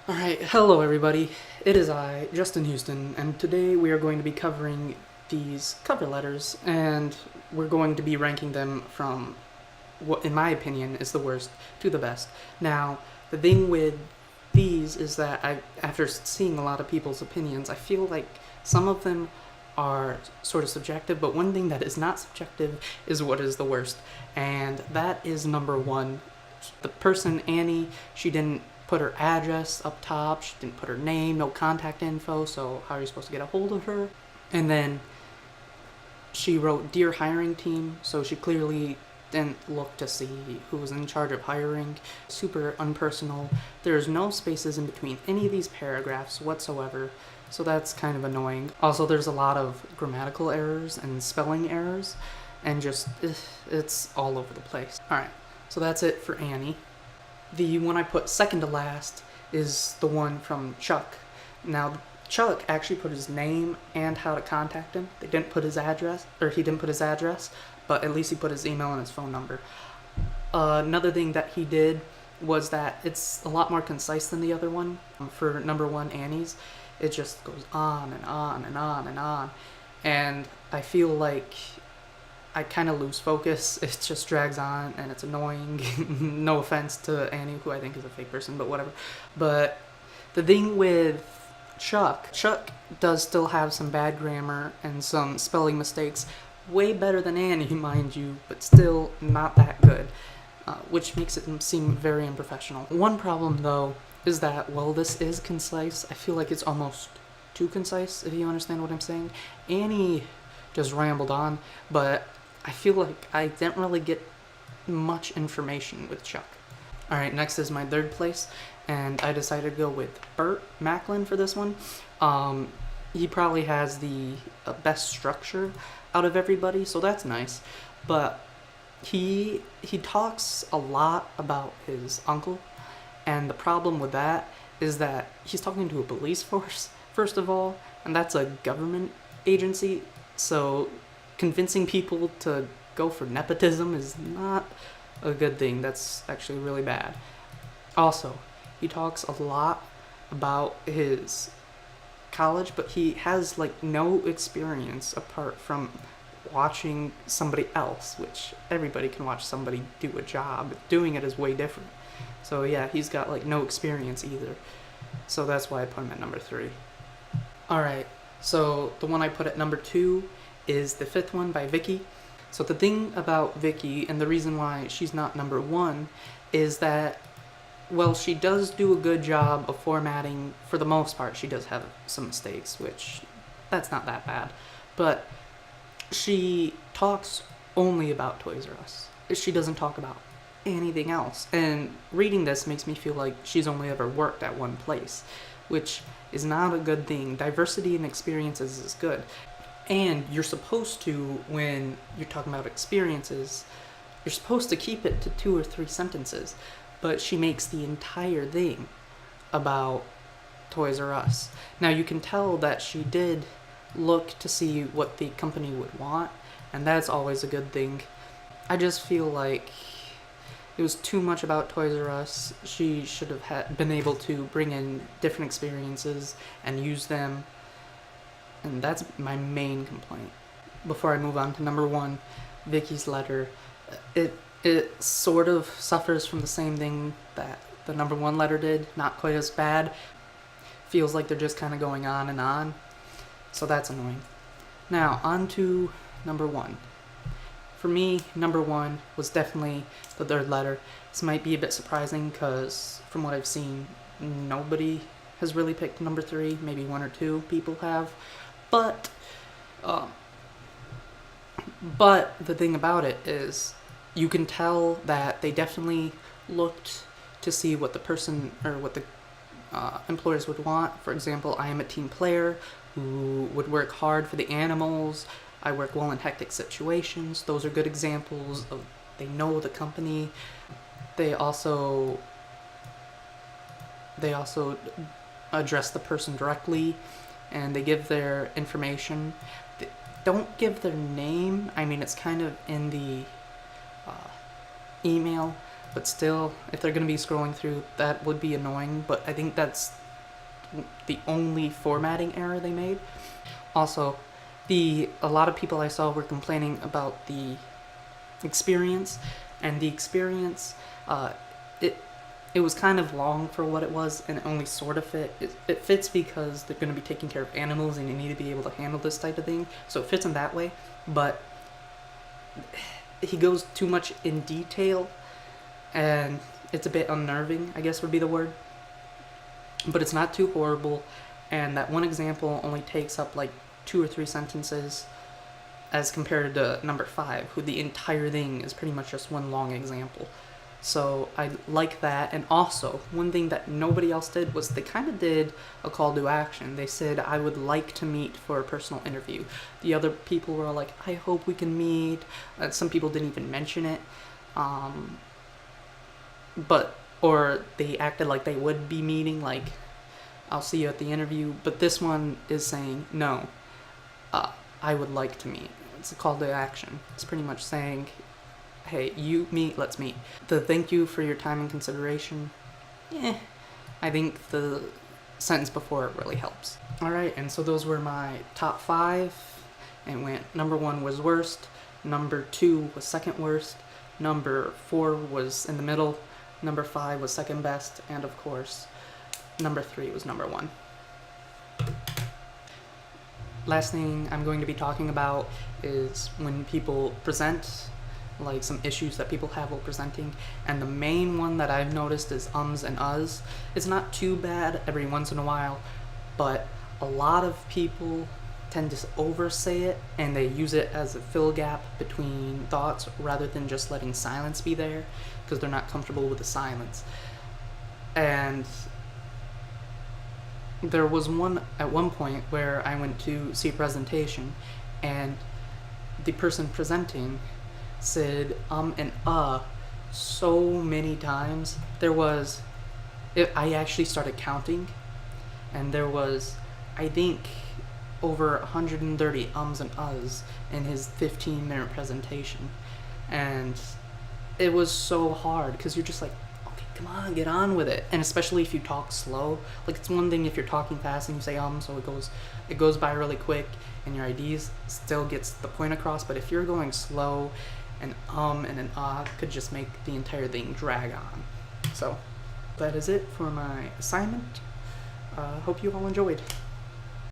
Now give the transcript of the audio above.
Alright, hello everybody. It is I, Justin Houston, and today we are going to be covering these cover letters, and we're going to be ranking them from what, in my opinion, is the worst to the best. Now, the thing with these is that after seeing a lot of people's opinions, I feel like some of them are sort of subjective, but one thing that is not subjective is what is the worst, and that is number one. The person, Annie, she didn't put her address up top, she didn't put her name, no contact info, so how are you supposed to get a hold of her? And then she wrote Dear Hiring Team, so she clearly didn't look to see who was in charge of hiring. Super unpersonal. There's no spaces in between any of these paragraphs whatsoever, so that's kind of annoying. Also, there's a lot of grammatical errors and spelling errors, and just, it's all over the place. Alright, so that's it for Annie. The one I put second to last is the one from Chuck. Now, Chuck actually put his name and how to contact him. They didn't put his address, or he didn't put his address, but at least he put his email and his phone number. Another thing that he did was that it's a lot more concise than the other one. For number one, Annie's, it just goes on and on and on and on. And I feel like I kind of lose focus. It just drags on and it's annoying. No offense to Annie, who I think is a fake person, but whatever. But the thing with Chuck does still have some bad grammar and some spelling mistakes. Way better than Annie, mind you, but still not that good, which makes it seem very unprofessional. One problem, though, is that while this is concise, I feel like it's almost too concise, if you understand what I'm saying. Annie just rambled on, but I feel like I didn't really get much information with Chuck. Alright, next is my third place, and I decided to go with Burt Macklin for this one. He probably has the best structure out of everybody, so that's nice. But he talks a lot about his uncle, and the problem with that is that he's talking to a police force, first of all, and that's a government agency, so convincing people to go for nepotism is not a good thing. That's actually really bad. Also, he talks a lot about his college, but he has like no experience apart from watching somebody else, which everybody can watch somebody do a job. Doing it is way different. So yeah, he's got like no experience either. So that's why I put him at number 3. Alright, so the one I put at number 2 is the 5th one by Vicky. So the thing about Vicky, and the reason why she's not number 1, is that, well, she does do a good job of formatting. For the most part, she does have some mistakes, which, that's not that bad. But she talks only about Toys R Us. She doesn't talk about anything else. And reading this makes me feel like she's only ever worked at one place, which is not a good thing. Diversity in experiences is good. And you're supposed to, when you're talking about experiences, you're supposed to keep it to 2 or 3 sentences. But she makes the entire thing about Toys R Us. Now you can tell that she did look to see what the company would want, and that's always a good thing. I just feel like it was too much about Toys R Us. She should have been able to bring in different experiences and use them. And that's my main complaint. Before I move on to number 1, Vicky's letter, it sort of suffers from the same thing that the number 1 letter did, not quite as bad. Feels like they're just kind of going on and on, so that's annoying. Now, on to number 1. For me, number 1 was definitely the 3rd letter. This might be a bit surprising because from what I've seen, nobody has really picked number 3, maybe 1 or 2 people have. But the thing about it is, you can tell that they definitely looked to see what the person, or what the employers would want. For example, I am a team player who would work hard for the animals. I work well in hectic situations. Those are good examples of, they know the company. They also address the person directly, and they give their information. They don't give their name. I mean, it's kind of in the email, but still, if they're going to be scrolling through, that would be annoying, but I think that's the only formatting error they made. Also, a lot of people I saw were complaining about the experience, and the experience, it was kind of long for what it was, and it only sort of fit. It fits because they're going to be taking care of animals, and you need to be able to handle this type of thing, so it fits in that way, but he goes too much in detail, and it's a bit unnerving, I guess would be the word. But it's not too horrible, and that one example only takes up like 2 or 3 sentences as compared to number 5, who the entire thing is pretty much just one long example. So I like that. And also, one thing that nobody else did was they kind of did a call to action. They said, I would like to meet for a personal interview. The other people were like, I hope we can meet. Some people didn't even mention it. Or they acted like they would be meeting, like, I'll see you at the interview. But this one is saying, no, I would like to meet. It's a call to action. It's pretty much saying, hey, you meet, let's meet. The thank you for your time and consideration, I think the sentence before it really helps. Alright, and so those were my top 5. And went, number 1 was worst, number 2 was second worst, number 4 was in the middle, number 5 was second best, and of course, number 3 was number 1. Last thing I'm going to be talking about is when people present, like some issues that people have while presenting, and the main one that I've noticed is ums and uhs. It's not too bad every once in a while, but a lot of people tend to oversay it, and they use it as a fill gap between thoughts rather than just letting silence be there, because they're not comfortable with the silence. And there was at one point where I went to see a presentation, and the person presenting said and so many times. I actually started counting, and there was, I think, over 130 ums and uhs in his 15-minute presentation. And it was so hard, because you're just like, come on, get on with it. And especially if you talk slow. Like, it's one thing if you're talking fast and you say so it goes by really quick and your ideas still gets the point across. But if you're going slow, and an could just make the entire thing drag on. So that is it for my assignment. Hope you all enjoyed.